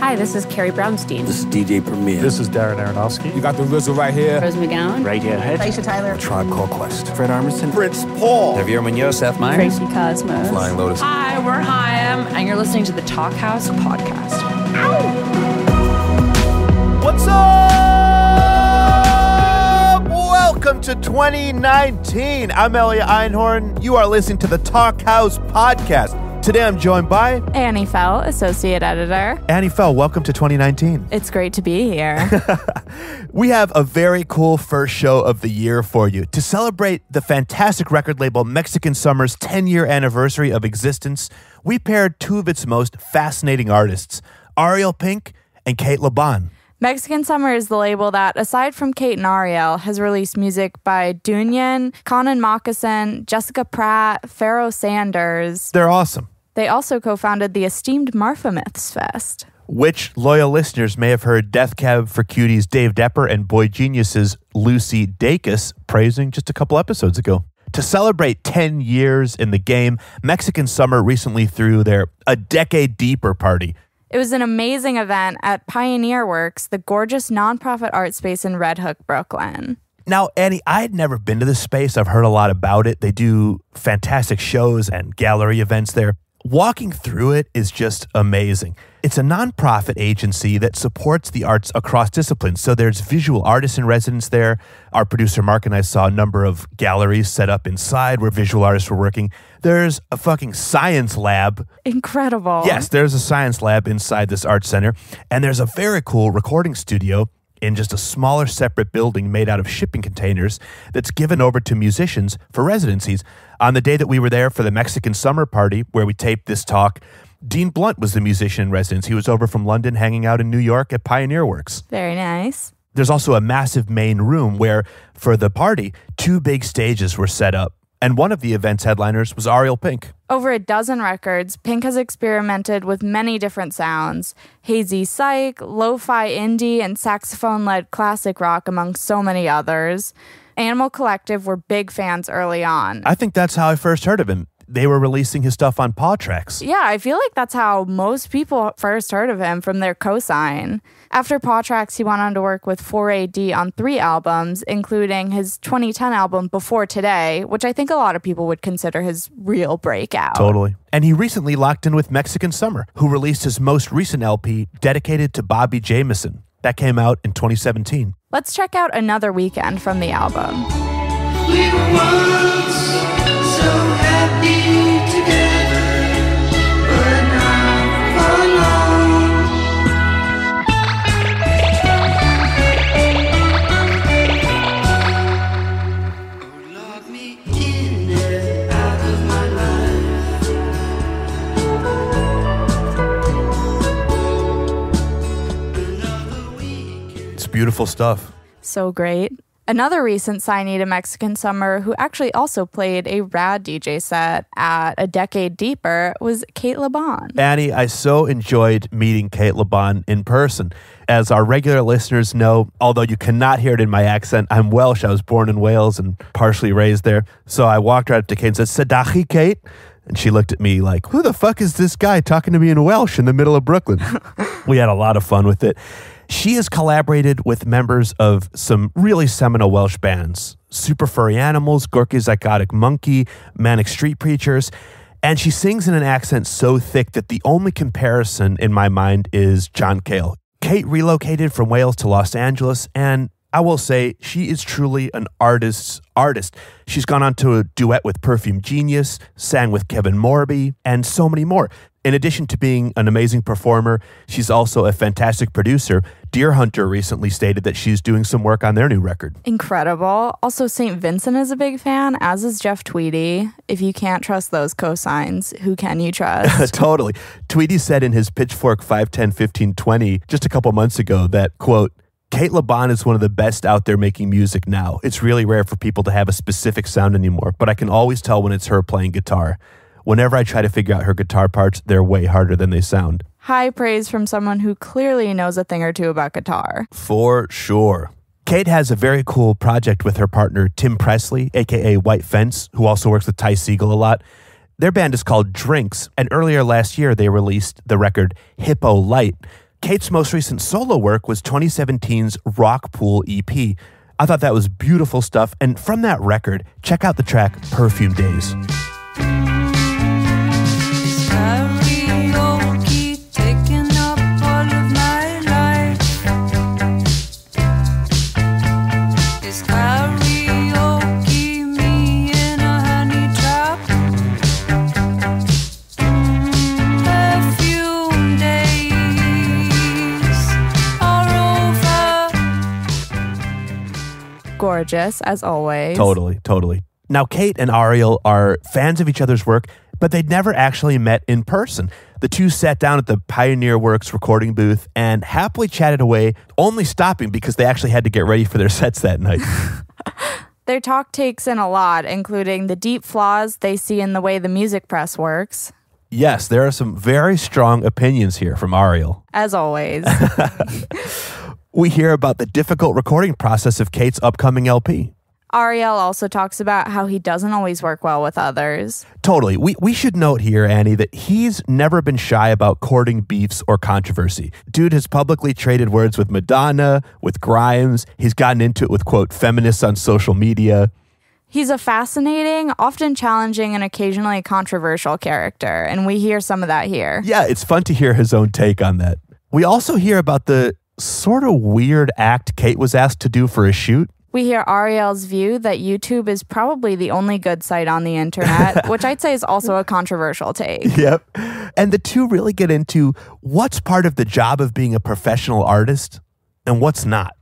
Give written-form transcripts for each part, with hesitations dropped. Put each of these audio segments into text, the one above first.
Hi, this is Carrie Brownstein. This is DJ Premier. This is Darren Aronofsky. You got the RZA right here. Rose McGowan. Radiohead. Aisha Tyler. Tribe Called Quest. Fred Armisen. Prince Paul. Javier Munoz. Seth Meyers. Tracy Cosmos. Flying Lotus. Hi, we're Chaim, and you're listening to the Talkhouse Podcast. What's up? Welcome to 2019. I'm Elia Einhorn. You are listening to the Talkhouse Podcast. Today I'm joined by Annie Fell, Associate Editor. Annie Fell. Welcome to 2019. It's great to be here. We have a very cool first show of the year for you. To celebrate the fantastic record label Mexican Summer's 10-year anniversary of existence, we paired two of its most fascinating artists, Ariel Pink and Cate Le Bon. Mexican Summer is the label that, aside from Cate and Ariel, has released music by Dunyan, Conan Moccasin, Jessica Pratt, Pharoah Sanders. They're awesome. They also co-founded the esteemed Marfa Myths Fest, which loyal listeners may have heard Death Cab for Cutie's Dave Depper and Boy Genius's Lucy Dacus praising just a couple episodes ago. To celebrate 10 years in the game, Mexican Summer recently threw their A Decade Deeper party. It was an amazing event at Pioneer Works, the gorgeous nonprofit art space in Red Hook, Brooklyn. Now, Annie, I had never been to this space. I've heard a lot about it. They do fantastic shows and gallery events there. Walking through it is just amazing. It's a nonprofit agency that supports the arts across disciplines. So there's visual artists in residence there. Our producer Mark and I saw a number of galleries set up inside where visual artists were working. There's a fucking science lab. Incredible. Yes, there's a science lab inside this art center. And there's a very cool recording studio in just a smaller separate building made out of shipping containers that's given over to musicians for residencies. On the day that we were there for the Mexican Summer Party, where we taped this talk, Dean Blunt was the musician in residence. He was over from London hanging out in New York at Pioneer Works. Very nice. There's also a massive main room where, for the party, two big stages were set up. And one of the event's headliners was Ariel Pink. Over a dozen records, Pink has experimented with many different sounds. Hazy psych, lo-fi indie, and saxophone-led classic rock, among so many others. Animal Collective were big fans early on. I think that's how I first heard of him. They were releasing his stuff on Paw Tracks. Yeah, I feel like that's how most people first heard of him, from their cosign. After Paw Tracks, he went on to work with 4AD on 3 albums, including his 2010 album Before Today, which I think a lot of people would consider his real breakout. Totally. And he recently locked in with Mexican Summer, who released his most recent LP dedicated to Bobby Jameson. That came out in 2017. Let's check out Another Weekend from the album. We were once so happy together, but not for long. Oh, lock me in and out of my life. It's beautiful stuff. So great. Another recent signee to Mexican Summer, who actually also played a rad DJ set at A Decade Deeper, was Cate Le Bon. Annie, I so enjoyed meeting Cate Le Bon in person. As our regular listeners know, although you cannot hear it in my accent, I'm Welsh. I was born in Wales and partially raised there. So I walked right up to Cate and said, "Sadachi, Cate?" And she looked at me like, who the fuck is this guy talking to me in Welsh in the middle of Brooklyn? We had a lot of fun with it. She has collaborated with members of some really seminal Welsh bands, Super Furry Animals, Gorky Psychotic Monkey, Manic Street Preachers, and she sings in an accent so thick that the only comparison in my mind is John Cale. Cate relocated from Wales to Los Angeles, and I will say she is truly an artist's artist. She's gone on to a duet with Perfume Genius, sang with Kevin Morby, and so many more. In addition to being an amazing performer, she's also a fantastic producer. Deer Hunter recently stated that she's doing some work on their new record. Incredible. Also, St. Vincent is a big fan, as is Jeff Tweedy. If you can't trust those cosigns, who can you trust? Totally. Tweedy said in his Pitchfork 510-15-20 just a couple months ago that, quote, Cate Le Bon is one of the best out there making music now. It's really rare for people to have a specific sound anymore, but I can always tell when it's her playing guitar. Whenever I try to figure out her guitar parts, they're way harder than they sound. High praise from someone who clearly knows a thing or two about guitar. For sure. Cate has a very cool project with her partner Tim Presley, aka White Fence, who also works with Ty Segall a lot. Their band is called Drinks, and earlier last year they released the record Hippo Light. Cate's most recent solo work was 2017's Rock Pool EP. I thought that was beautiful stuff, and from that record, check out the track Perfume Days. Gorgeous, as always. Totally. Now, Cate and Ariel are fans of each other's work, but they'd never actually met in person. The two sat down at the Pioneer Works recording booth and happily chatted away, only stopping because they actually had to get ready for their sets that night. Their talk takes in a lot, including the deep flaws they see in the way the music press works. Yes, there are some very strong opinions here from Ariel. As always. We hear about the difficult recording process of Cate's upcoming LP. Ariel also talks about how he doesn't always work well with others. Totally. We should note here, Annie, that he's never been shy about courting beefs or controversy. Dude has publicly traded words with Madonna, with Grimes. He's gotten into it with, quote, feminists on social media. He's a fascinating, often challenging, and occasionally controversial character, and we hear some of that here. Yeah, it's fun to hear his own take on that. We also hear about the sort of weird act Cate was asked to do for a shoot. We hear Ariel's view that YouTube is probably the only good site on the internet, which I'd say is also a controversial take. Yep. And the two really get into what's part of the job of being a professional artist and what's not.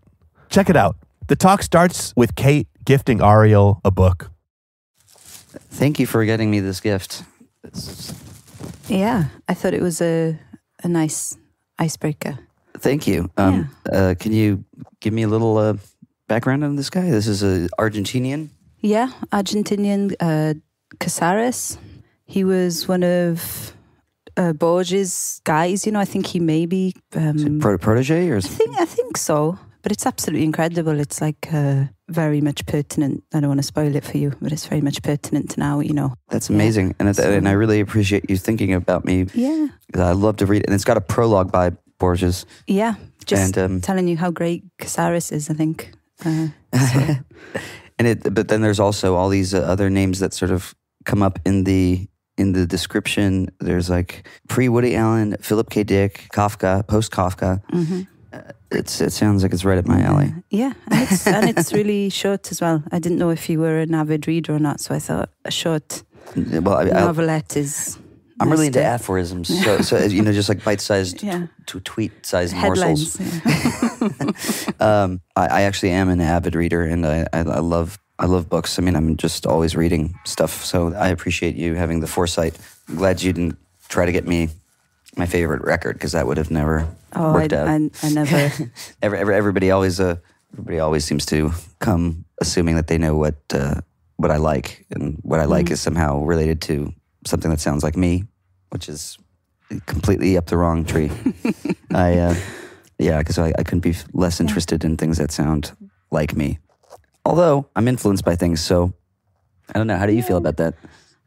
Check it out. The talk starts with Cate gifting Ariel a book. Thank you for getting me this gift. Yeah, I thought it was a nice icebreaker. Thank you. Can you give me a little background on this guy? This is an Argentinian. Yeah, Argentinian Casares. He was one of Borges' guys. You know, I think he may be protege, or I think so. But it's absolutely incredible. It's like very much pertinent. I don't want to spoil it for you, but it's very much pertinent to now. You know, that's amazing, and I really appreciate you thinking about me. Yeah, I love to read it, and it's got a prologue by Borges. Yeah, just telling you how great Casares is, I think. But then there's also all these other names that sort of come up in the description. There's like pre-Woody Allen, Philip K. Dick, Kafka, post-Kafka. Mm-hmm. It sounds like it's right up my alley. Yeah, and it's really short as well. I didn't know if you were an avid reader or not, so I thought a short novelette is... I'm really into aphorisms, so you know, just like bite-sized, tweet-sized morsels. Yeah. I actually am an avid reader, and I love books. I mean, I'm just always reading stuff. So I appreciate you having the foresight. I'm glad you didn't try to get me my favorite record, because that would have never worked out. I never. Everybody always seems to come assuming that they know what I like, and what I like is somehow related to something that sounds like me, which is completely up the wrong tree. Because I couldn't be less interested in things that sound like me. Although I'm influenced by things, so I don't know. How do you feel about that?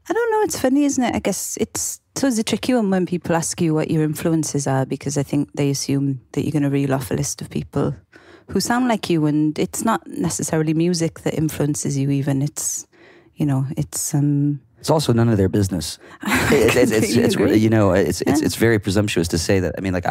I don't know. It's funny, isn't it? I guess it's a tricky one when people ask you what your influences are, because I think they assume that you're going to reel off a list of people who sound like you, and it's not necessarily music that influences you. Even it's also none of their business. It's very presumptuous to say that. I mean, like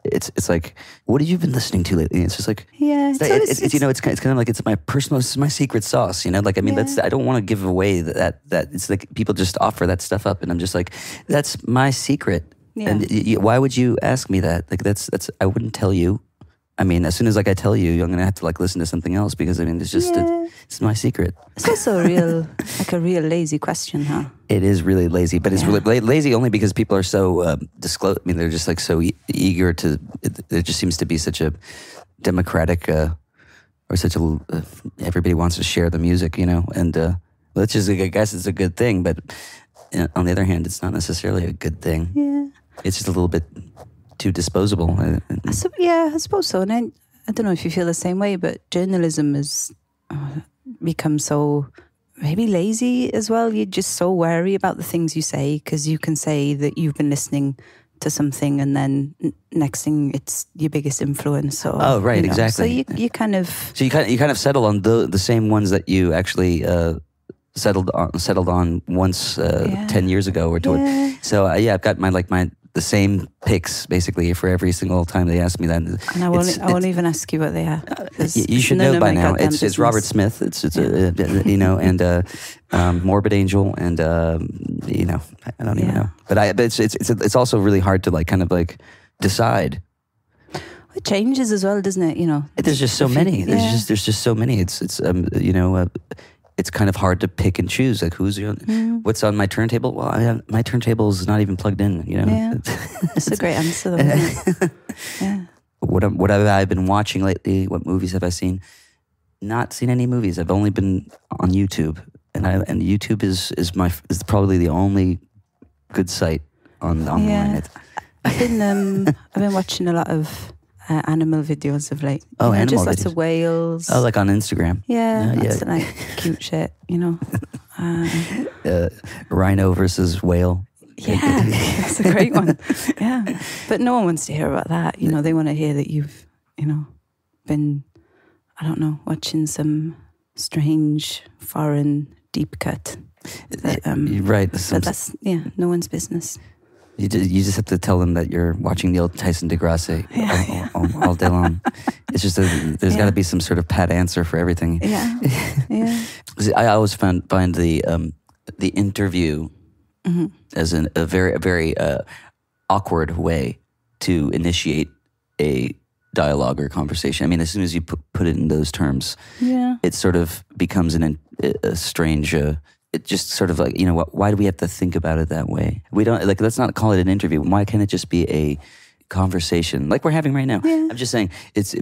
it's like, what have you been listening to lately? It's just like, it's kind of like, it's my personal, this is my secret sauce, you know? Like, I mean, I don't want to give away that it's like people just offer that stuff up, and I'm just like, that's my secret. Yeah. And why would you ask me that? Like, that's I wouldn't tell you. I mean, as soon as I tell you, I'm going to have to like listen to something else, because I mean, it's just it's my secret. It's also a real lazy question, huh? It is really lazy, but it's really lazy only because people are so disclose. I mean, they're just like so eager to. There just seems to be such a democratic, or such a everybody wants to share the music, you know, and which is, I guess, it's a good thing, but on the other hand, it's not necessarily a good thing. Yeah, it's just a little bit too disposable. I suppose so. And I don't know if you feel the same way, but journalism has become so maybe lazy as well. You're just so wary about the things you say, because you can say that you've been listening to something, and then next thing it's your biggest influence. Or, Oh, right, you know. exactly. So you kind of you kind of settle on the same ones that you actually settled on once 10 years ago or 20. Yeah. So I've got the same picks basically for every single time they ask me that. And I won't even ask you what they are. You should know by now. It's Robert Smith. It's and Morbid Angel, and I don't even know. But it's also really hard to kind of decide. It changes as well, doesn't it? You know, There's just so many. There's just so many. It's kind of hard to pick and choose. Like what's on my turntable? Well, my turntable is not even plugged in. You know, Yeah. That's a great answer, though. Isn't it? Yeah. What have I been watching lately? What movies have I seen? Not seen any movies. I've only been on YouTube, and YouTube is probably the only good site online. Yeah. I've been watching a lot of animal videos of late. Oh, animal just lots videos. of whales. Oh, like on Instagram. Yeah, Yeah. lots of like cute shit. You know. Rhino versus whale. Yeah, that's a great one. Yeah, but no one wants to hear about that. You know, they want to hear that you've, been, I don't know, watching some strange foreign deep cut. That, Right. But that's no one's business. You just have to tell them that you're watching the old Tyson DeGrasse all day long. It's just there's got to be some sort of pat answer for everything. Yeah, yeah. I always find the interview as a very awkward way to initiate a dialogue or conversation. I mean, as soon as you put it in those terms, it sort of becomes a strange. It just sort of why do we have to think about it that way? We don't let's not call it an interview. Why can't it just be a conversation like we're having right now? Yeah. I'm just saying there's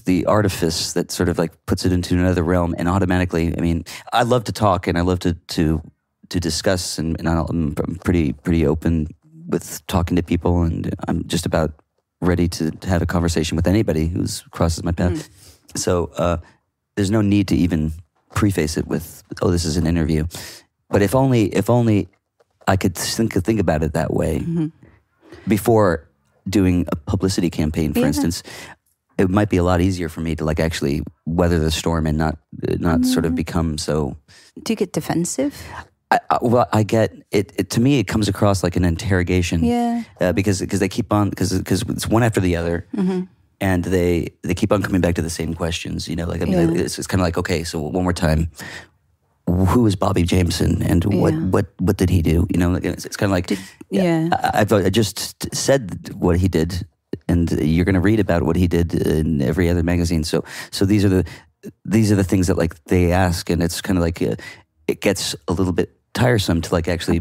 the artifice that sort of puts it into another realm, and automatically, I mean, I love to talk and I love to discuss, and I'm pretty open with talking to people, and I'm just about ready to have a conversation with anybody who crosses my path. So there's no need to even preface it with, "Oh, this is an interview." But if only I could think about it that way before doing a publicity campaign, for instance, it might be a lot easier for me to actually weather the storm and not sort of become so. Do you get defensive? I get it. To me, it comes across like an interrogation. Yeah. Because they keep on because it's one after the other. And they keep on coming back to the same questions, it's kind of like, okay, so one more time, who is Bobby Jameson, and what did he do? It's kind of like, I just said what he did, and you're going to read about what he did in every other magazine. So these are the things that they ask, and it's kind of like it gets a little bit tiresome to actually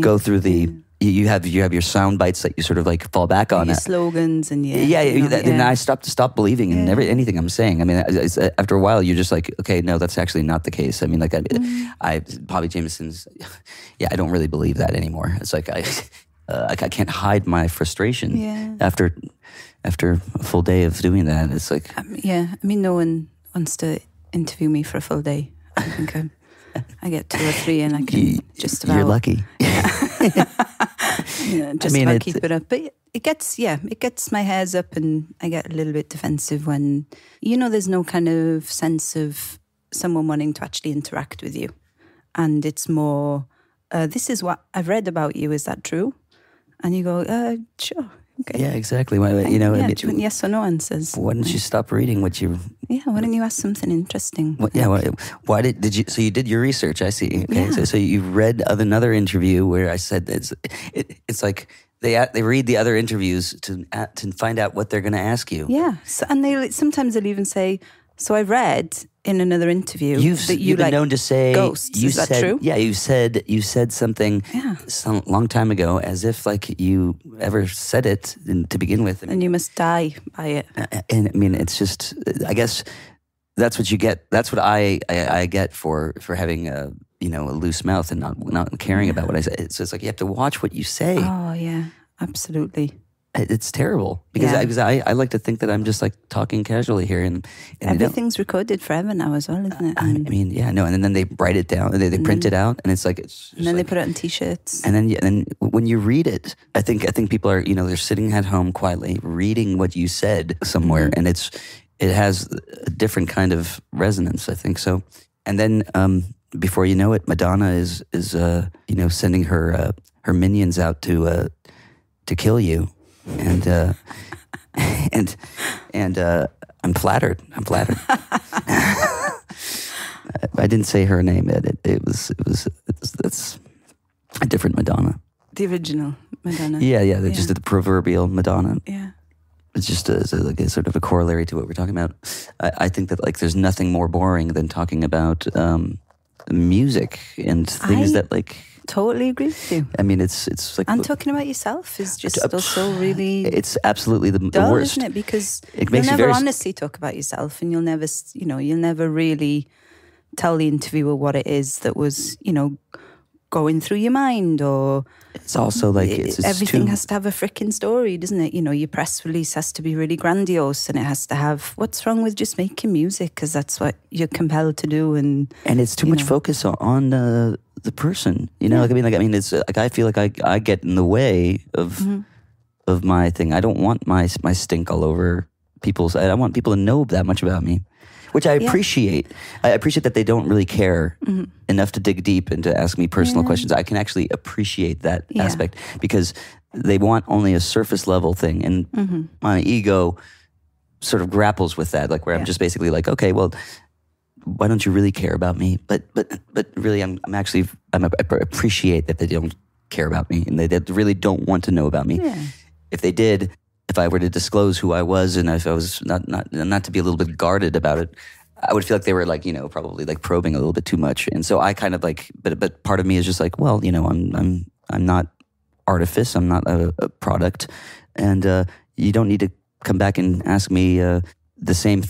go through the. You have your sound bites that you sort of fall back on. Your slogans and and I stop believing in anything I'm saying. I mean, after a while, you're just like, okay, no, that's actually not the case. I mean, Bobby Jameson's. I don't really believe that anymore. It's like I can't hide my frustration after a full day of doing that. It's like I mean, no one wants to interview me for a full day. I think I get 2 or 3, and I can just about. You're lucky. Just about keep it up. But it gets my hairs up, and I get a little bit defensive when, there's no kind of sense of someone wanting to actually interact with you. And it's more, this is what I've read about you. Is that true? And you go, sure. Okay. Yeah, exactly. Do you want yes or no answers? Why didn't you stop reading what you? Yeah, why didn't you ask something interesting? Why did you? So you did your research. I see. Okay, so you read another interview where I said it's like they read the other interviews to find out what they're going to ask you. Yeah, and sometimes they'll even say, "So I read in another interview that you've been known to say ghosts." Is that true? Yeah, you said something some long time ago, as if you ever said it to begin with. And you must die by it. And I mean, it's just, I guess that's what you get. That's what I get for having a loose mouth and not caring about what I say. So it's like you have to watch what you say. Oh yeah, absolutely. It's terrible because I like to think that I'm just like talking casually here, and everything's recorded forever now as well, isn't it? I mean, yeah, no, and then they write it down, they print it out, and it's like and then they put it on T-shirts, and then when you read it, I think people are they're sitting at home quietly reading what you said somewhere, and it has a different kind of resonance. I think so, and then before you know it, Madonna is sending her minions out to kill you. And I'm flattered. I didn't say her name. That's a different Madonna. The original Madonna. Yeah. Just the proverbial Madonna. Yeah. It's just like a sort of a corollary to what we're talking about. I think that like there's nothing more boring than talking about music and things that like. Totally agree with you. I mean, it's like... And talking about yourself is just also really... It's absolutely the dull, worst. Isn't it? Because it makes you'll never honestly talk about yourself, and you'll never really tell the interviewer what it is that was, going through your mind, or... It's also like... everything has to have a freaking story, doesn't it? Your press release has to be really grandiose, and it has to have... What's wrong with just making music? Because that's what you're compelled to do, and it's too much focus on the person, Like I mean, it's like I feel like I get in the way of my thing. I don't want my stink all over people's. I want people to know that much about me, which I appreciate. I appreciate that they don't really care enough to dig deep and to ask me personal questions. I can actually appreciate that aspect because they want only a surface level thing, and my ego sort of grapples with that, like where I'm just basically like, okay, well. Why don't you really care about me? But really, I appreciate that they don't care about me, and they really don't want to know about me. Yeah. If they did, if I were to disclose who I was, and if I was not to be a little bit guarded about it, I would feel like they were like probably like probing a little bit too much. And so I kind of like, but part of me is just like, well, I'm not artifice, I'm not a product, and you don't need to come back and ask me the same.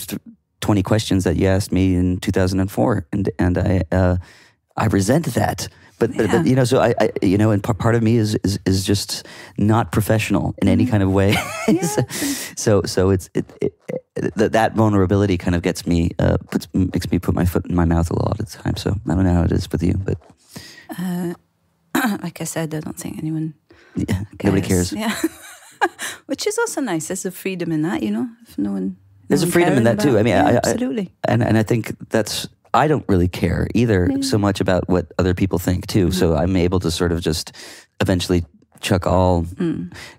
20 questions that you asked me in 2004, and I resent that. But so I and part of me is just not professional in any kind of way. so it's that vulnerability kind of gets me makes me put my foot in my mouth a lot of the time. So I don't know how it is with you, but like I said, I don't think anyone cares. Nobody cares. Yeah, which is also nice. There's a freedom in that, if no one. There's a freedom in that too. I mean, absolutely. And I think I don't really care either so much about what other people think too. So I'm able to sort of just eventually chuck all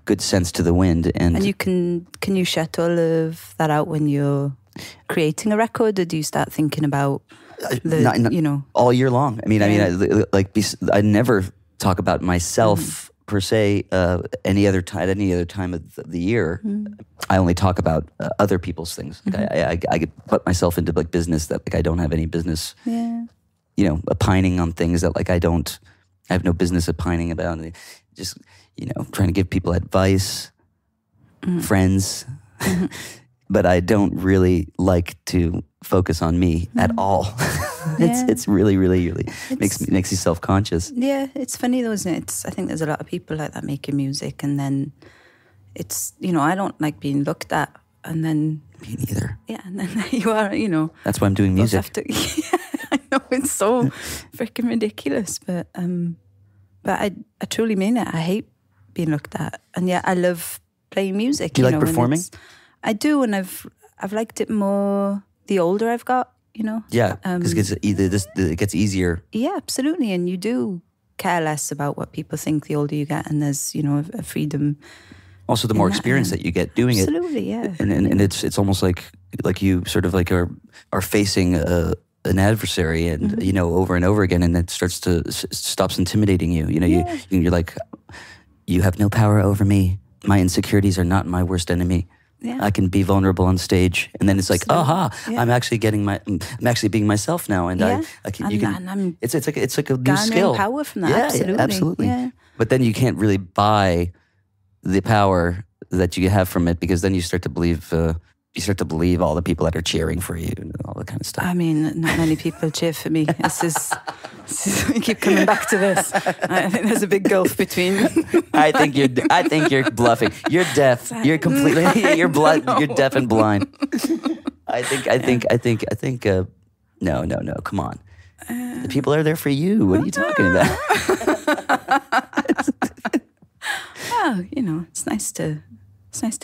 good sense to the wind. And you can you shut all of that out when you're creating a record, or do you start thinking about all year long? I mean, I never talk about myself. Per se, any other time of the year, I only talk about other people's things. Like I put myself into like business that like I don't have any business. Yeah. Opining on things that like I have no business opining about. And just trying to give people advice, friends, but I don't really like to focus on me at all. It's really, really, really makes you self-conscious. Yeah, it's funny though, isn't it? I think there's a lot of people like that making music, and then it's I don't like being looked at, and then me neither. Yeah, and then you are, That's why I'm doing music. I know it's so freaking ridiculous, but I truly mean it. I hate being looked at, and yet I love playing music. Do you like performing? I do, and I've liked it more the older I've got. Yeah, because it gets easier. Yeah, absolutely, and you do care less about what people think the older you get, and there's a freedom. Also, the more experience that you get doing absolutely, yeah, and it's almost like you sort of like are facing an adversary, and over and over again, and it stops intimidating you. You're like, you have no power over me. My insecurities are not my worst enemy. Yeah. I can be vulnerable on stage, and then it's like, aha! Yeah. I'm actually being myself now, and it's like a new skill. Power from that, absolutely. Yeah. But then you can't really buy the power that you have from it, because then you start to believe all the people that are cheering for you and all that kind of stuff. I mean, not many people cheer for me. This is You keep coming back to this. I think there's a big gulf between. I think you're bluffing. You're deaf. You're completely. You're deaf and blind. I think. No. Come on. The people are there for you. What are you talking about? Oh, it's nice to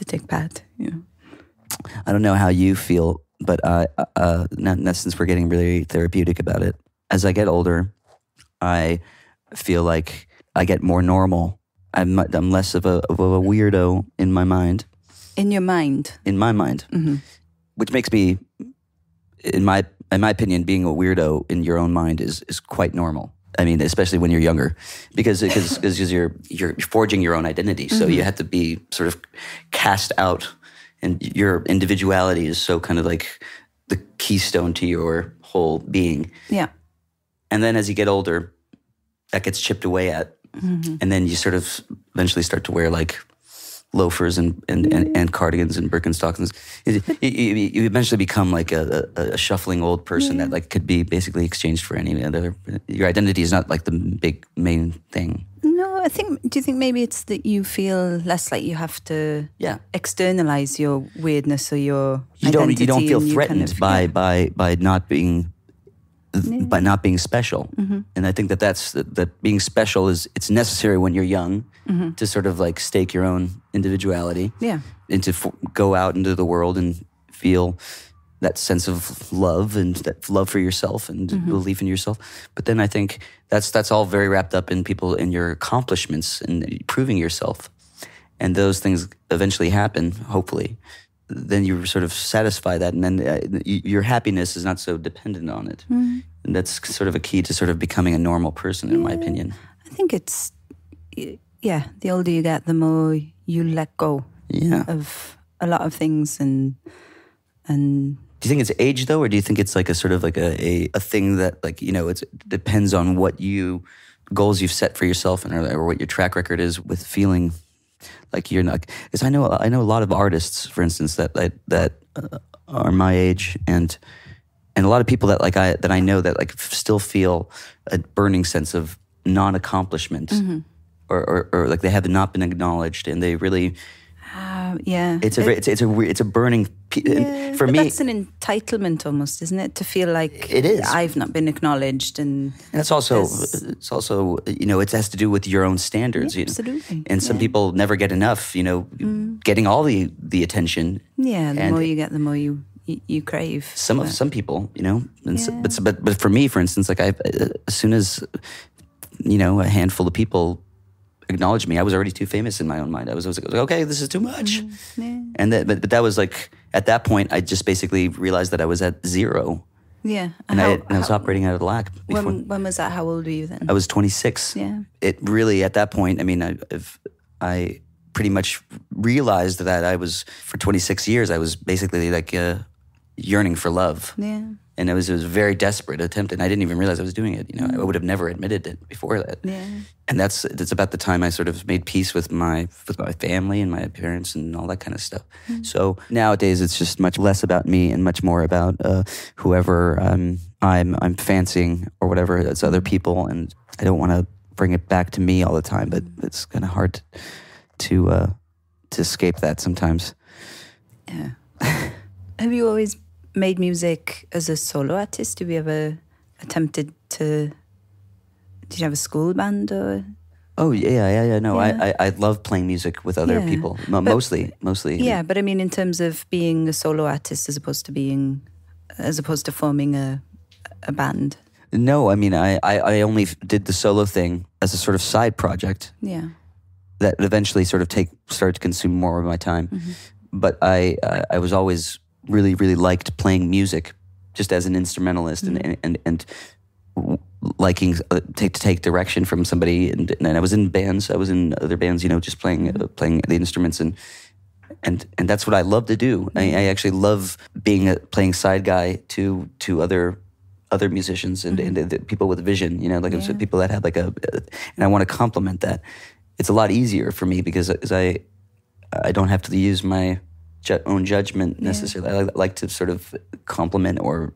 take part. I don't know how you feel, but since we're getting really therapeutic about it, as I get older, I feel like I get more normal. I'm less of a weirdo in my mind. In your mind? In my mind. Mm-hmm. Which makes me, in my opinion, being a weirdo in your own mind is quite normal. I mean, especially when you're younger, because you're forging your own identity. So you have to be sort of cast out, and your individuality is so kind of like the keystone to your whole being. Yeah. And then as you get older, that gets chipped away at. Mm-hmm. And then you sort of eventually start to wear like loafers and cardigans and Birkenstocks. You eventually become like a shuffling old person that like could be basically exchanged for any other. Your identity is not like the big main thing. No, do you think maybe it's that you feel less like you have to externalize your weirdness or your identity? You don't feel threatened by not being by not being special. Mm-hmm. And I think that being special it's necessary when you're young to sort of like stake your own individuality. Yeah. And to go out into the world and feel that sense of love and that love for yourself and belief in yourself. But then I think that's all very wrapped up in your accomplishments and proving yourself. And those things eventually happen, hopefully. Then you sort of satisfy that, and then your happiness is not so dependent on it. Mm. And that's sort of a key to sort of becoming a normal person, in my opinion. I think it's, the older you get, the more you let go of a lot of things. And do you think it's age, though, or do you think it's like a sort of like a thing that, like, it depends on what goals you've set for yourself or what your track record is with feeling like you're not, because I know a lot of artists, for instance, that are my age, and a lot of people that I know that like still feel a burning sense of non-accomplishment, or like they have not been acknowledged, and they really, it's a burning. For me, that's an entitlement almost, isn't it? To feel like it is. I've not been acknowledged, and it's also it has to do with your own standards. Absolutely. And some people never get enough. Getting all the attention. Yeah, the more you get, the more you crave. Some people, but for me, for instance, like as soon as a handful of people acknowledged me, I was already too famous in my own mind. I was like, okay, this is too much. And but that was like, at that point, I just basically realized that I was at zero. Yeah. And I was operating out of lack. When was that? How old were you then? I was 26. Yeah. It really, at that point, I mean, I pretty much realized that I was, for 26 years, I was basically like yearning for love. Yeah. And it was a very desperate attempt, and I didn't even realize I was doing it. I would have never admitted it before that. Yeah. And that's about the time I sort of made peace with my family and my parents and all that kind of stuff. Mm. So nowadays it's just much less about me and much more about whoever I'm fancying or whatever. It's other people, and I don't want to bring it back to me all the time. But it's kind of hard to escape that sometimes. Yeah. Have you always made music as a solo artist? Have you ever attempted to? Did you have a school band or? Oh yeah. No, yeah. I love playing music with other people. Mostly. Yeah, but I mean, in terms of being a solo artist as opposed to forming a band. No, I mean, I only did the solo thing as a sort of side project. Yeah. That eventually sort of started to consume more of my time, but I was always really, really liked playing music just as an instrumentalist and liking to take direction from somebody. And I was in bands. I was in other bands, just playing the instruments. And that's what I love to do. I actually love playing side guy to other musicians and the people with vision, people that have and I want to complement that. It's a lot easier for me because I don't have to use my own judgment necessarily. I like to sort of complement or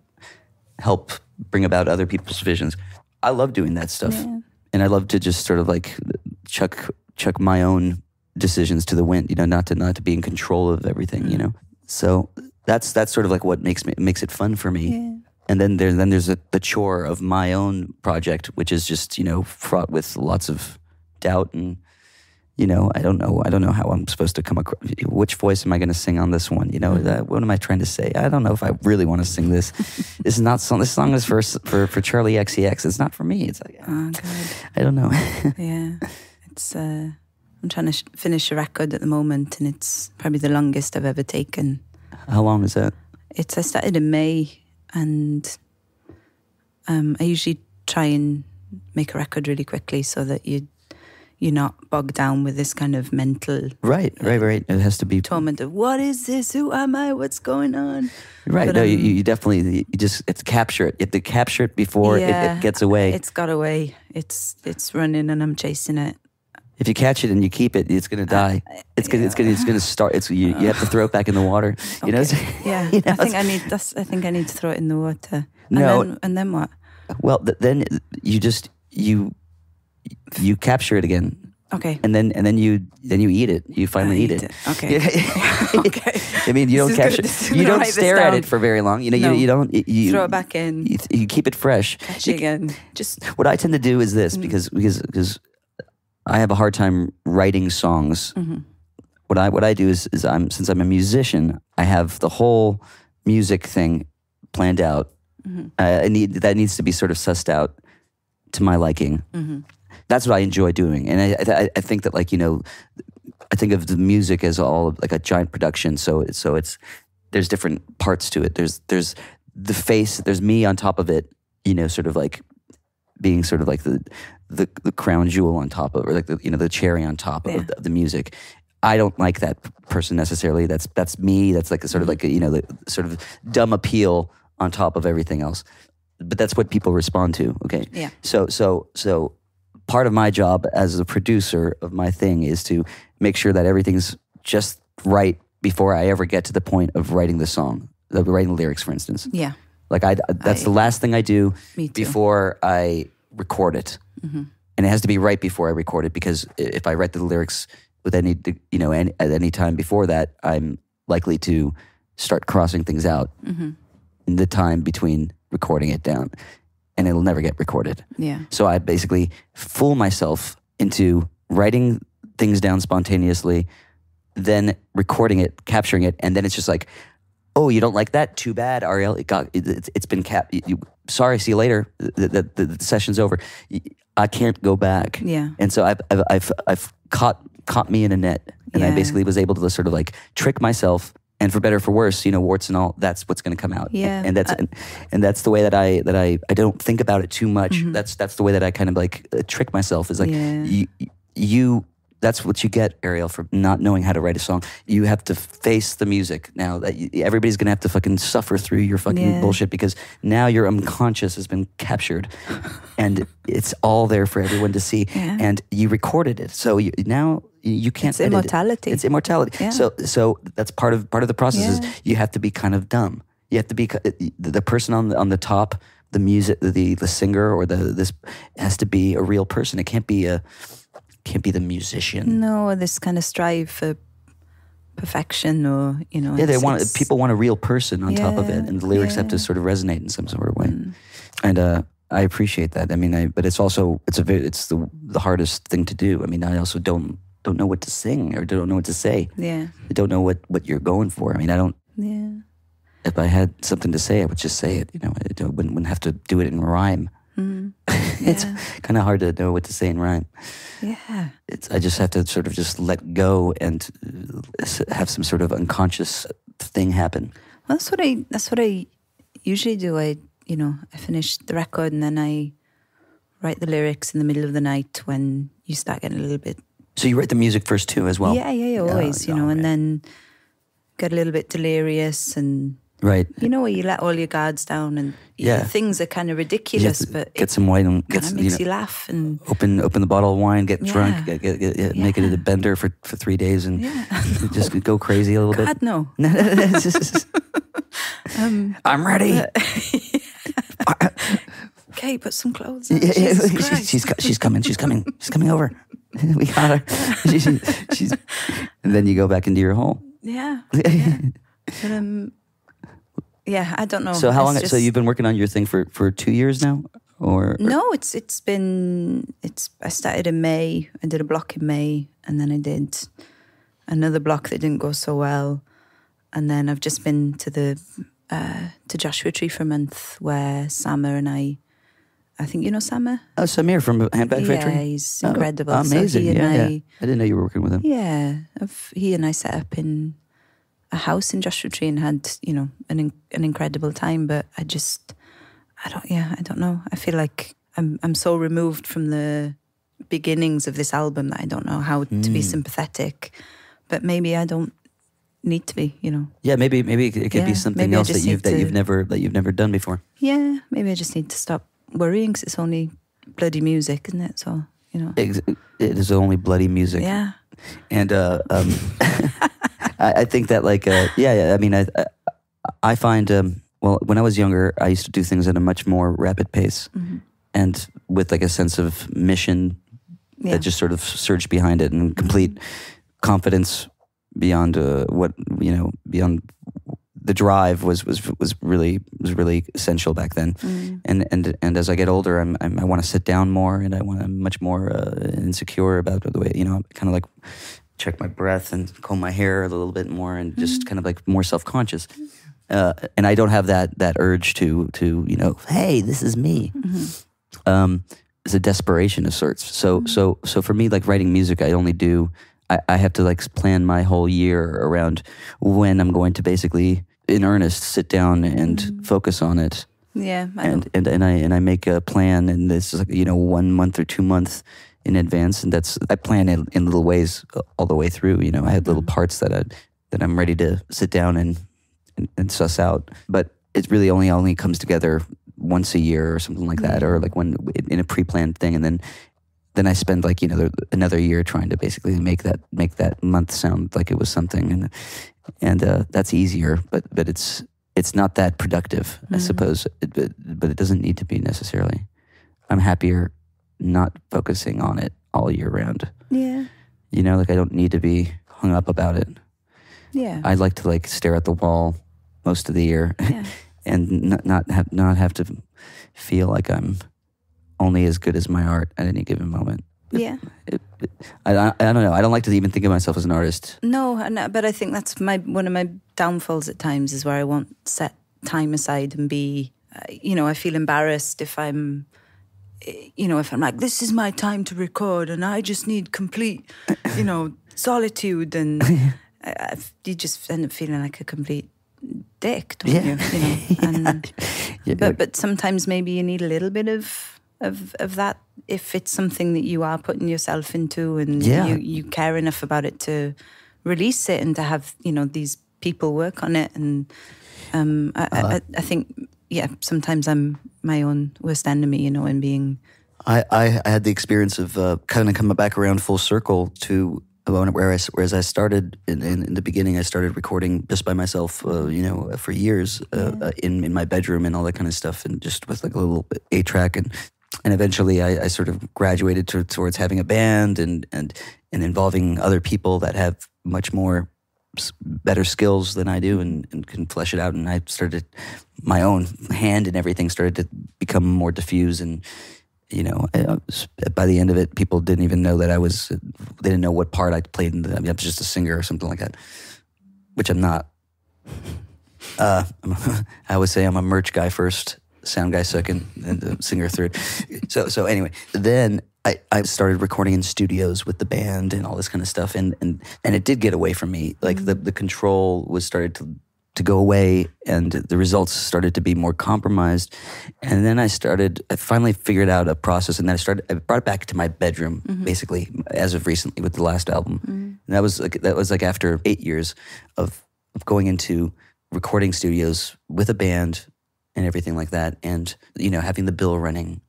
help bring about other people's visions. I love doing that stuff. Yeah. And I love to just sort of like chuck my own decisions to the wind, not to be in control of everything, So that's sort of like what makes it fun for me. Yeah. And then there's the chore of my own project, which is just, fraught with lots of doubt and, I don't know how I'm supposed to come across. Which voice am I going to sing on this one? What am I trying to say? I don't know if I really want to sing this. This is not this song is for Charlie XCX. It's not for me. It's like, Oh, God. I don't know. Yeah. It's, I'm trying to finish a record at the moment, and it's probably the longest I've ever taken. How long is that? I started in May, and I usually try and make a record really quickly so that you're not bogged down with this kind of mental Right. It has to be torment of what is this? Who am I? What's going on? Right. But, No, you definitely you just have to capture it. You have to capture it before it gets away. It's got away. It's running, and I'm chasing it. If you catch it and you keep it, it's going to die. It's going to start. You have to throw it back in the water. Yeah. I think I need to throw it in the water. And then what? Well, then you capture it again. Okay. And then you eat it. You finally eat it. Okay. Okay. I mean, you don't capture. You don't stare at it for very long. You don't. You throw it back in. You keep it fresh. Catch it again. Just what I tend to do is this because I have a hard time writing songs. Mm-hmm. What I do is since I'm a musician, I have the whole music thing planned out. Mm-hmm. That needs to be sort of sussed out to my liking. Mm-hmm. That's what I enjoy doing, and I think that I think of the music as all like a giant production. So there's different parts to it. There's the face. There's me on top of it. Sort of like being sort of like the crown jewel on top of, or like the cherry on top of the music. I don't like that person necessarily. That's me. That's like a sort of like the sort of dumb appeal on top of everything else. But that's what people respond to. Okay. Yeah. So part of my job as a producer of my thing is to make sure that everything's just right before I ever get to the point of writing the song, writing the lyrics, for instance. Yeah. Like that's the last thing I do before I record it. Mm-hmm. And it has to be right before I record it, because if I write the lyrics with at any time before that, I'm likely to start crossing things out in the time between recording it down, and it'll never get recorded. Yeah. So I basically fool myself into writing things down spontaneously, then recording it, capturing it, and then it's just like, oh, you don't like that? Too bad, Ariel. It's been capped. Sorry, see you later. The session's over. I can't go back. Yeah. And so I've caught me in a net, and I basically was able to sort of like trick myself. And for better or for worse, warts and all, that's what's going to come out. Yeah. And that's the way that I don't think about it too much. Mm-hmm. That's the way that I kind of like trick myself. Is like you. That's what you get, Ariel, for not knowing how to write a song. You have to face the music now. That everybody's gonna have to fucking suffer through your fucking bullshit, because now your unconscious has been captured, and it's all there for everyone to see. Yeah. And you recorded it, so now you can't. It's edit immortality. It. It's immortality. Yeah. So that's part of the process. Yeah. Is you have to be kind of dumb. You have to be the person on the top. The music, the singer, or this has to be a real person. It can't be the musician. No, this kind of strive for perfection, or Yeah, people want a real person on top of it, and the lyrics have to sort of resonate in some sort of way. And I appreciate that. I mean, but it's also it's the hardest thing to do. I mean, I also don't know what to sing, or don't know what to say. Yeah, I don't know what you're going for. I mean, I don't. Yeah. If I had something to say, I would just say it. I wouldn't have to do it in rhyme. It's kind of hard to know what to say in rhyme. Yeah. I just have to sort of just let go and have some sort of unconscious thing happen. Well, that's what I usually do. I finish the record, and then I write the lyrics in the middle of the night when you start getting a little bit. So you write the music first too, as well? Yeah, always, and then get a little bit delirious, and right. where you let all your guards down, and things are kind of ridiculous, but get some wine and kind of makes you laugh, and open the bottle of wine, get drunk, make it a bender for 3 days, and just go crazy a little bit. God, no. I'm ready. Kate, put some clothes on. Yeah, Jesus Christ. she's coming. She's coming over. We got her. She's. And then you go back into your hole. Yeah. Yeah. But, yeah, I don't know. So how long? It's So you've been working on your thing for 2 years now, or No, I started in May. I did a block in May, and then I did another block that didn't go so well, and then I've just been to Joshua Tree for a month, where Sammer and I think you know Sammer. Oh, Samir from Handbag Factory. Yeah, he's incredible. Amazing. So he and yeah. I didn't know you were working with him. Yeah, he and I set up in a house in Joshua Tree and had, an incredible time. But I don't know. I feel like I'm so removed from the beginnings of this album that I don't know how to be sympathetic. But maybe I don't need to be, Yeah, maybe it could be something else that you've never done before. Yeah, maybe I just need to stop worrying because it's only bloody music, isn't it? So It is only bloody music. Yeah. And I think that I mean, I find when I was younger, I used to do things at a much more rapid pace, and with like a sense of mission that just sort of surged behind it, and complete confidence beyond beyond the drive was really essential back then. And as I get older, I want to sit down more, and I'm much more insecure about the way, kind of like check my breath and comb my hair a little bit more, and just kind of like more self-conscious. And I don't have that urge to hey, this is me. It's a desperation of sorts. So for me, like writing music, I have to like plan my whole year around when I'm going to basically in earnest sit down and focus on it. Yeah, and I make a plan, and this is like 1 month or 2 months in advance, and I plan it in little ways all the way through. I had little parts that I'm ready to sit down and suss out, but it really only comes together once a year or something like that, or like when in a pre-planned thing, and then I spend like another year trying to basically make that month sound like it was something, and that's easier, but it's not that productive, I suppose, but it doesn't need to be necessarily. I'm happier not focusing on it all year round. Yeah. Like I don't need to be hung up about it. Yeah. I like to like stare at the wall most of the year, and not have to feel like I'm only as good as my art at any given moment. Yeah. I don't know. I don't like to even think of myself as an artist. No, but I think that's one of my downfalls at times, is where I won't set time aside and be, I feel embarrassed if I'm like, this is my time to record and I just need complete, solitude, and you just end up feeling like a complete dick, don't you? And, but sometimes maybe you need a little bit of that, if it's something that you are putting yourself into, and you care enough about it to release it and to have these people work on it. And I think sometimes I'm my own worst enemy, in being. I had the experience of kind of coming back around full circle to whereas I started in the beginning. I started recording just by myself, for years in my bedroom and all that kind of stuff, and just with like a little 8-track, and eventually I sort of graduated towards having a band and involving other people that have much more better skills than I do and can flesh it out. And I started, my own hand and everything started to become more diffuse, and by the end of it, people didn't even know that they didn't know what part I played in I was just a singer or something like that, which I'm not. I would say I'm a merch guy first, sound guy second, and the singer third. So anyway, then I started recording in studios with the band and all this kind of stuff, and it did get away from me. Like the control was started to go away, and the results started to be more compromised. And then I finally figured out a process, and then I brought it back to my bedroom, basically, as of recently with the last album. And that was like after 8 years of going into recording studios with a band and everything like that, and having the bill running,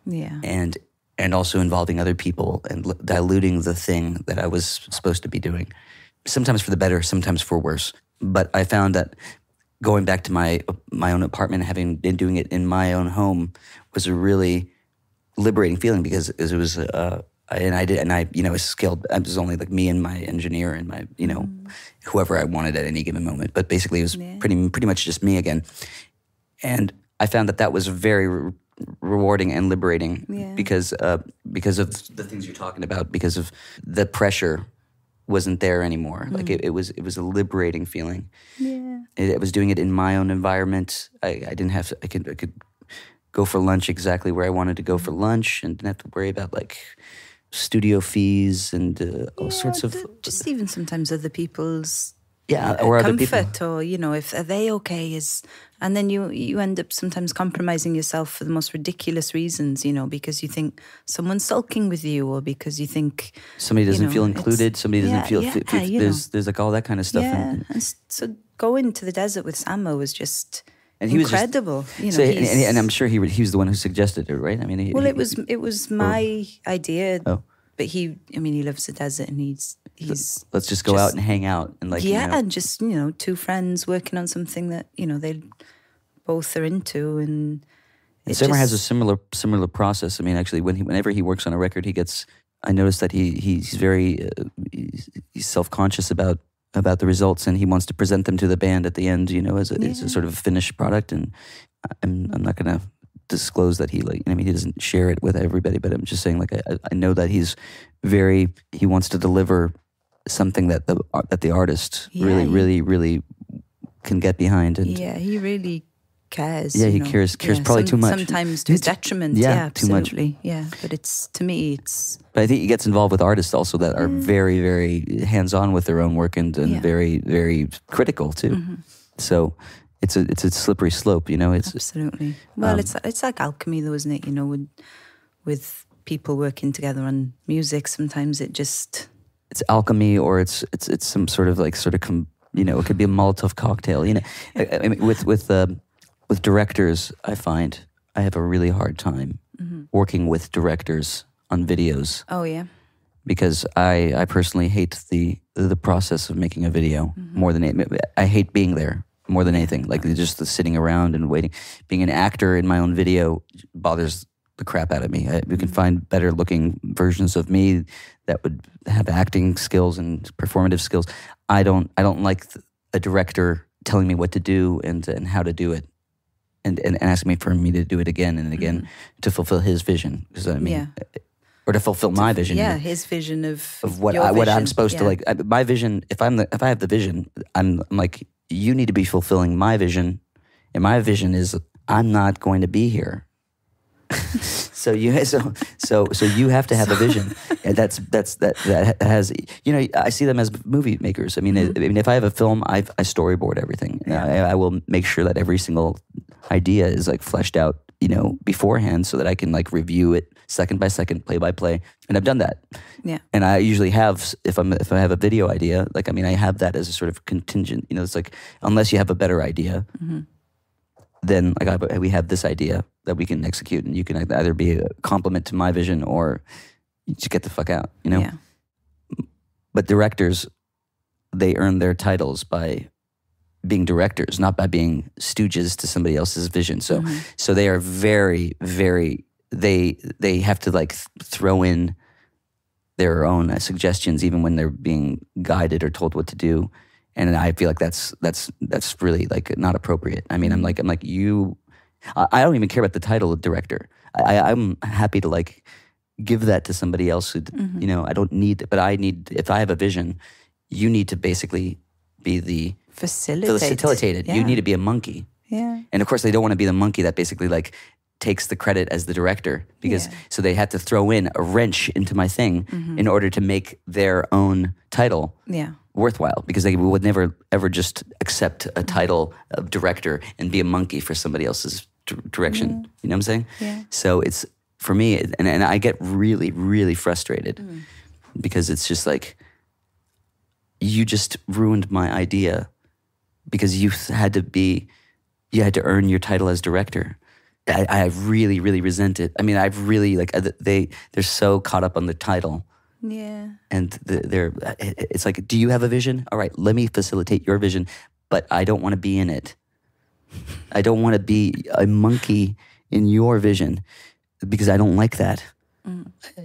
and also involving other people and diluting the thing that I was supposed to be doing, sometimes for the better, sometimes for worse. But I found that going back to my own apartment, having been doing it in my own home, was a really liberating feeling because it was was scaled. It was only like me and my engineer and my whoever I wanted at any given moment. But basically, it was pretty much just me again. And I found that was very rewarding and liberating because of the things you're talking about. Because of the pressure wasn't there anymore. Like it was a liberating feeling. Yeah, I was doing it in my own environment. I didn't have to. I could go for lunch exactly where I wanted to go for lunch, and didn't have to worry about like studio fees and all sorts of just even sometimes other people's or other comfort, people. or if are they okay and then you end up sometimes compromising yourself for the most ridiculous reasons, because you think someone's sulking with you, or because you think somebody doesn't feel included, somebody doesn't feel there's like all that kind of stuff. And so going to the desert with Samo was just and he incredible. Was just, and I'm sure he was the one who suggested it, right? I mean, it was my idea. Oh. But he loves the desert, and he's let's just go out and hang out and and just two friends working on something that they both are into, and Summer has a similar process. I mean, actually, whenever he works on a record, I noticed that he's very he's self-conscious about the results, and he wants to present them to the band at the end, as a sort of finished product. And I'm not going to disclose that he doesn't share it with everybody, but I'm just saying I know that he wants to deliver something that the artist really can get behind. And he really cares. Yeah, he cares probably too much. Sometimes to his detriment. Yeah, absolutely. Too much. Yeah, but to me it's. But I think he gets involved with artists also that are very, very hands-on with their own work and very, very critical too. Mm-hmm. So. It's a slippery slope, It's absolutely. Well, it's like alchemy, though, isn't it? With people working together on music, sometimes it's alchemy, or it's some sort of it could be a Molotov cocktail. I mean, with directors, I find I have a really hard time working with directors on videos. Oh yeah. Because I personally hate the process of making a video more than I hate being there. More than anything, just the sitting around and waiting. Being an actor in my own video bothers the crap out of me. We can find better looking versions of me that would have acting skills and performative skills. I don't like a director telling me what to do and how to do it, and asking me for me to do it again and again to fulfill his vision. Or to fulfill my vision. Yeah, his vision of what I'm supposed to like. My vision. If I have the vision, I'm like, you need to be fulfilling my vision, and my vision is I'm not going to be here. so you have to have a vision, and that has I see them as movie makers. I mean, if I have a film, I storyboard everything. I will make sure that every single idea is fleshed out, beforehand, so that I can review it second by second, play by play, and I've done that. Yeah. And I usually have, if I have a video idea, I have that as a sort of contingent. It's unless you have a better idea, then we have this idea that we can execute, and you can either be a compliment to my vision or you just get the fuck out. Yeah. But directors, they earn their titles by being directors, not by being stooges to somebody else's vision. So they are very, very. They have to throw in their own suggestions even when they're being guided or told what to do, and I feel that's really not appropriate. I mean, I'm like you. I don't even care about the title of director. I'm happy to give that to somebody else who I don't need, but I need. If I have a vision, you need to basically be the facilitated. Yeah. You need to be a monkey. Yeah. And of course, they don't want to be the monkey that basically takes the credit as the director, because so they have to throw in a wrench into my thing in order to make their own title worthwhile, because they would never ever just accept a title of director and be a monkey for somebody else's direction. You know what I'm saying? Yeah. So it's, for me, and I get really, really frustrated because it's just you just ruined my idea because you had to earn your title as director. I really, really resent it. I mean, I've really they're so caught up on the title. Yeah. And it's do you have a vision? All right, let me facilitate your vision, but I don't want to be in it. I don't want to be a monkey in your vision, because I don't like that.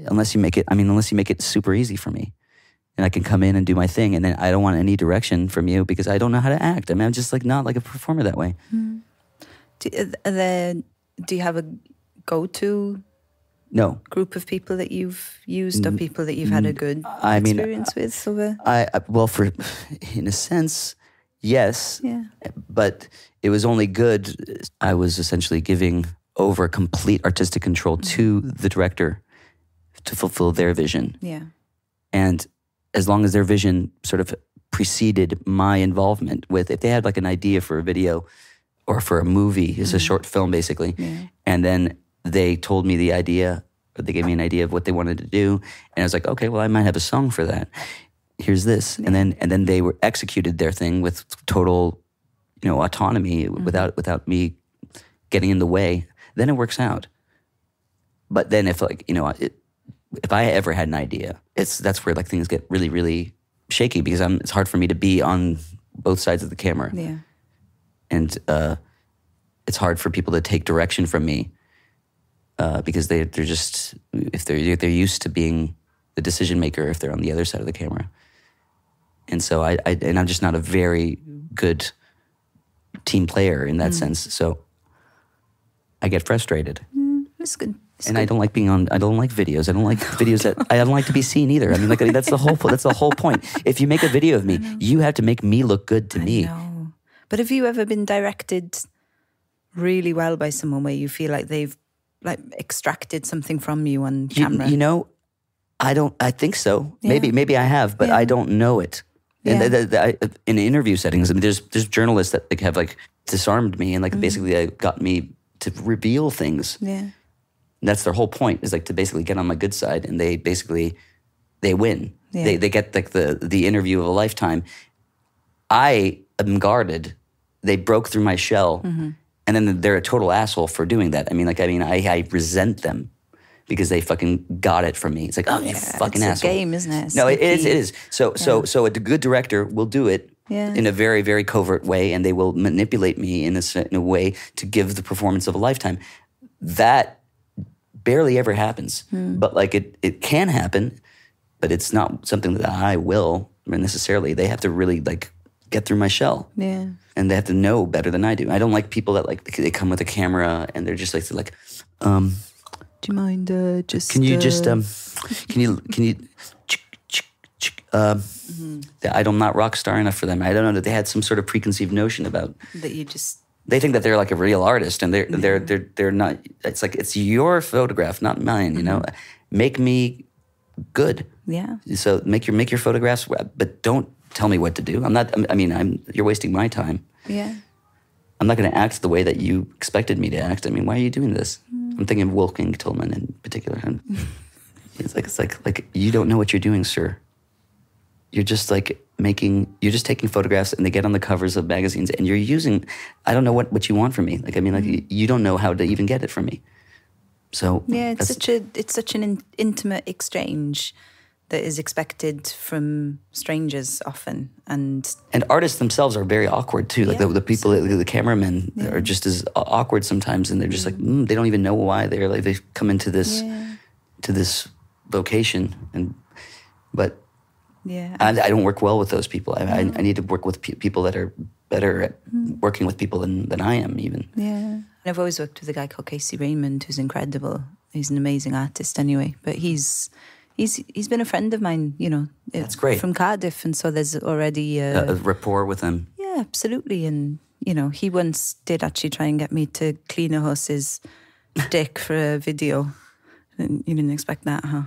Unless you make it super easy for me, and I can come in and do my thing, and then I don't want any direction from you because I don't know how to act. I mean, I'm just like not like a performer that way. Do you have a go-to No. group of people that you've used, or people that you've had a good experience with? Well, in a sense, yes. Yeah. But it was only good. I was essentially giving over complete artistic control to the director to fulfill their vision. Yeah. And as long as their vision sort of preceded my involvement with, if they had like an idea for a video or for a movie, it's a short film basically, and then they told me the idea, or they gave me an idea of what they wanted to do, and I was like, okay, well, I might have a song for that. Here's this, and then they executed their thing with total, autonomy without me getting in the way. Then it works out. But then if if I ever had an idea, that's where like things get really, really shaky, because it's hard for me to be on both sides of the camera. Yeah. And it's hard for people to take direction from me because they're just, if they're used to being the decision maker if they're on the other side of the camera. And so I'm just not a very good team player in that sense. So I get frustrated. That's good. I don't like I don't like videos. I don't like videos I don't like to be seen either. I mean, like that's the whole point. If you make a video of me, you have to make me look good to me. No. But have you ever been directed really well by someone where you feel like they've like extracted something from you on camera? I think so. Yeah. Maybe I have, but I don't know it. And in interview settings, I mean, there's journalists that have like disarmed me and like basically got me to reveal things. Yeah. And that's their whole point, is like to basically get on my good side, and they win. Yeah. They get like the interview of a lifetime. I am guarded. They broke through my shell, and then they're a total asshole for doing that. I resent them because they fucking got it from me. It's like, oh, you fucking asshole. It's a game, isn't it? No, it is. So a good director will do it in a very, very covert way, and they will manipulate me in a way to give the performance of a lifetime. That barely ever happens, but like it can happen, but it's not something that I will necessarily. They have to really like get through my shell, and they have to know better than I do. I don't like people that like they come with a camera and they're just like, do you mind just? Can you just can you? I'm not rock star enough for them. I don't know that they had some sort of preconceived notion about that. You just. They think that they're like a real artist, and they're not. It's like it's your photograph, not mine. You know, make me good. Yeah. So make your photographs, but don't tell me what to do. I'm not. You're wasting my time. Yeah. I'm not going to act the way that you expected me to act. I mean, why are you doing this? I'm thinking of Wolfgang Tillman in particular. And it's like you don't know what you're doing, sir. You're just you're just taking photographs, and they get on the covers of magazines, and you're using, I don't know what you want from me. You don't know how to even get it from me. So yeah, it's such an intimate exchange that is expected from strangers often, and artists themselves are very awkward too. Like the people, the cameramen are just as awkward sometimes, and they're just like they don't even know why they've come into this to this vocation, but. Yeah, I don't work well with those people. I need to work with people that are better at working with people than I am even. Yeah. I've always worked with a guy called Casey Raymond, who's incredible. He's an amazing artist anyway, but he's been a friend of mine, That's great. From Cardiff, and so there's already a rapport with him. Yeah, absolutely. And, he once did actually try and get me to clean a horse's dick for a video. And you didn't expect that, huh?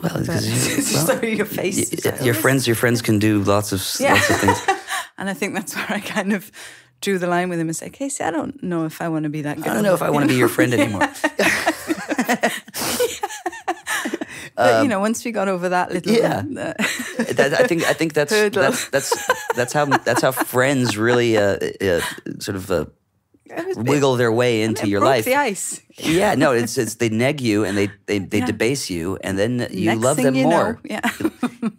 Well, sorry, your face. Your friends can do lots of things. And I think that's where I kind of drew the line with him and said, Casey, I don't know if I want to be that girl. I don't know if I want to be your friend anymore. But once we got over that little, I think that's how friends really sort of. Wiggle their way into your life. The ice. Yeah, no, it's they neg you and they debase you, and then you love them more.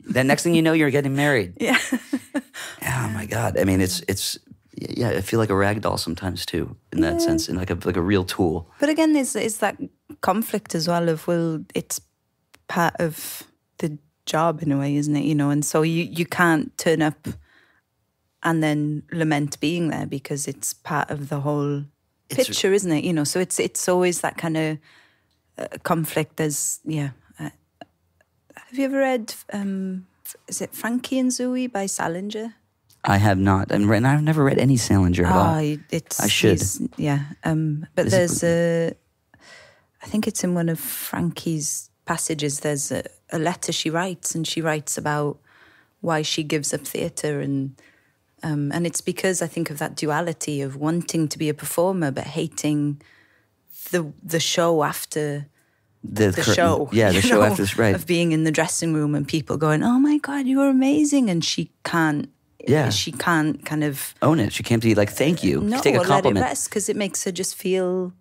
Then next thing you know, you're getting married. Yeah. Oh my God! I mean, it's Yeah, I feel like a rag doll sometimes too, in that sense, and like a real tool. But again, is that conflict as well of, well, it's part of the job in a way, isn't it? And so you can't turn up and then lament being there because it's part of the whole picture, isn't it? So it's always that kind of conflict. There's have you ever read is it Frankie and Zooey by Salinger? I have not, and I've never read any Salinger at all. I should. But there's I think it's in one of Frankie's passages. There's a letter she writes, and she writes about why she gives up theatre, and it's because I think of that duality of wanting to be a performer but hating the show after the show. Yeah, the show after, right. Of being in the dressing room and people going, "Oh my God, you were amazing," and she can't. Yeah, she can't kind of own it. She can't be like, "Thank you." No, take a compliment. Let it rest because it makes her just feel.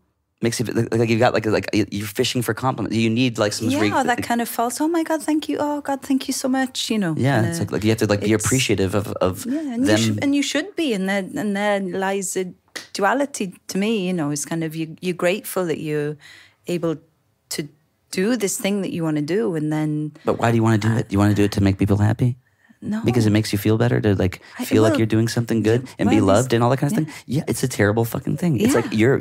Makes it like you've got like you're fishing for compliments. You need like some that kind of false. Oh my God, thank you. Oh God, thank you so much. Yeah, it's like you have to be appreciative of and them. You should be, and there lies a duality to me. It's kind of you're grateful that you're able to do this thing that you want to do, and then. But why do you want to do it? You want to do it to make people happy? No. Because it makes you feel better to feel like you're doing something good and be loved and all that kind of thing. Yeah, it's a terrible fucking thing. It's like you're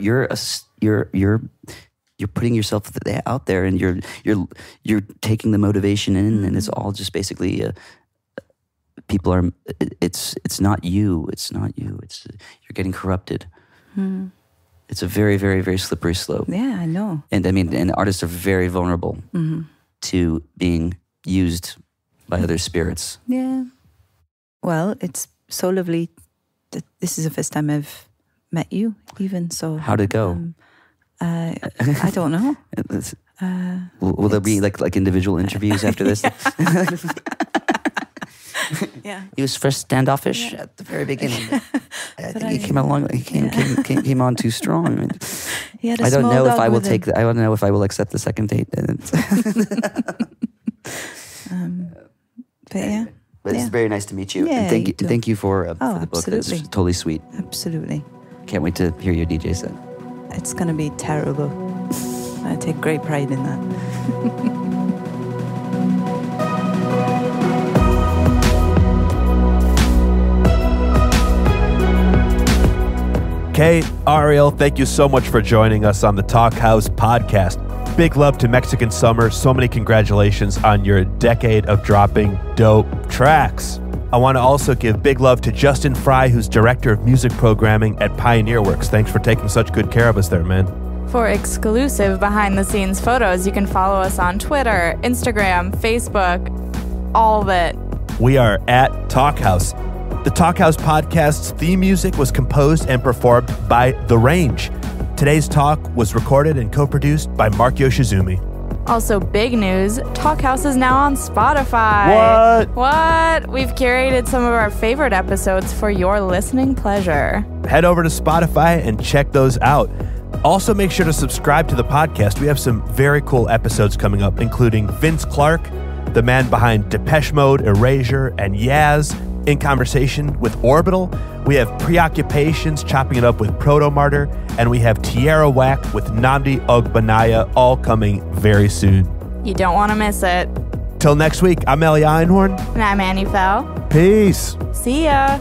putting yourself out there, and you're taking the motivation in, and it's all just basically people are. It's not you. It's not you. It's you're getting corrupted. It's a very, very, very slippery slope. Yeah, I know. And I mean, and artists are very vulnerable to being used by other spirits. Yeah. Well, it's so lovely that this is the first time I've met you, even. So how'd it go? I don't know. Will there be like individual interviews after this? Yeah. He was first standoffish at the very beginning. I think he came along. He came on too strong. I mean, I don't know if I will take. I don't know if I will accept the second date. But yeah. But it's very nice to meet you. Yeah, and thank you for the book. Absolutely. That's totally sweet. Absolutely. Can't wait to hear your DJ set. It's going to be terrible. I take great pride in that. Cate, Ariel, thank you so much for joining us on the Talkhouse Podcast. Big love to Mexican Summer. So many congratulations on your decade of dropping dope tracks. I want to also give big love to Justin Fry, who's Director of Music Programming at Pioneer Works. Thanks for taking such good care of us there, man. For exclusive behind-the-scenes photos, you can follow us on Twitter, Instagram, Facebook, all of it. We are at Talkhouse. The Talkhouse Podcast's theme music was composed and performed by The Range. Today's talk was recorded and co-produced by Mark Yoshizumi. Also, big news, Talkhouse is now on Spotify. What? We've curated some of our favorite episodes for your listening pleasure. Head over to Spotify and check those out. Also, make sure to subscribe to the podcast. We have some very cool episodes coming up, including Vince Clarke, the man behind Depeche Mode, Erasure, and Yaz, in conversation with Orbital. We have Preoccupations chopping it up with Proto Martyr, and we have Tierra Whack with Nnamdi Ogbanaya, all coming very soon. You don't want to miss it. Till next week, I'm Elia Einhorn. And I'm Annie Fell. Peace. See ya.